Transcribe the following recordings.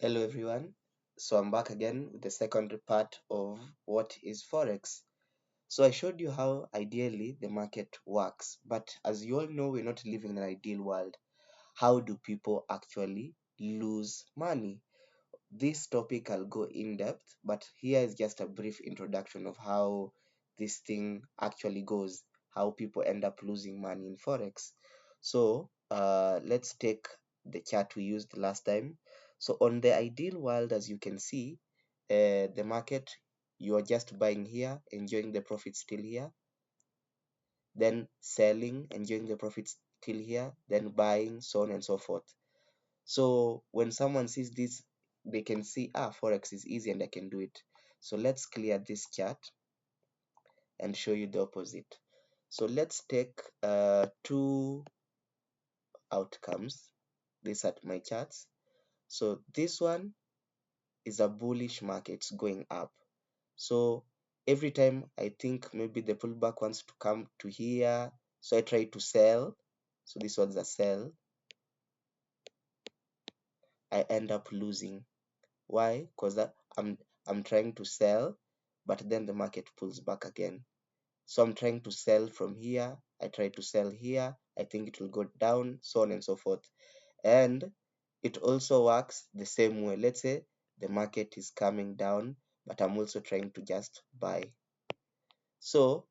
Hello everyone. So I'm back again with the second part of what is forex. So I showed you how ideally the market works, but as you all know, we're not living in an ideal world. How do people actually lose money? This topic I'll go in depth, but here is just a brief introduction of how this thing actually goes, how people end up losing money in forex. So let's take the chart we used last time. So on the ideal world, as you can see, the market, you are just buying here, enjoying the profits still here, then selling, enjoying the profits still here, then buying, so on and so forth. So when someone sees this, they can see, forex is easy and I can do it. So let's clear this chart and show you the opposite. So let's take two outcomes. These are my charts. So this one is a bullish market, it's going up. So every time I think maybe the pullback wants to come to here, so I try to sell. So this one's a sell. I end up losing. Why? Because I'm trying to sell, but then the market pulls back again. So I'm trying to sell from here. I try to sell here. I think it will go down, so on and so forth. And it also works the same way. Let's say the market is coming down, but I'm also trying to just buy. So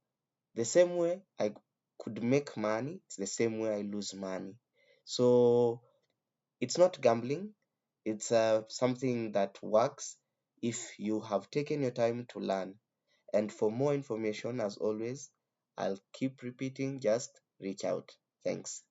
the same way I could make money, it's the same way I lose money. So it's not gambling, it's something that works if you have taken your time to learn. And for more information, as always, I'll keep repeating, just reach out. Thanks.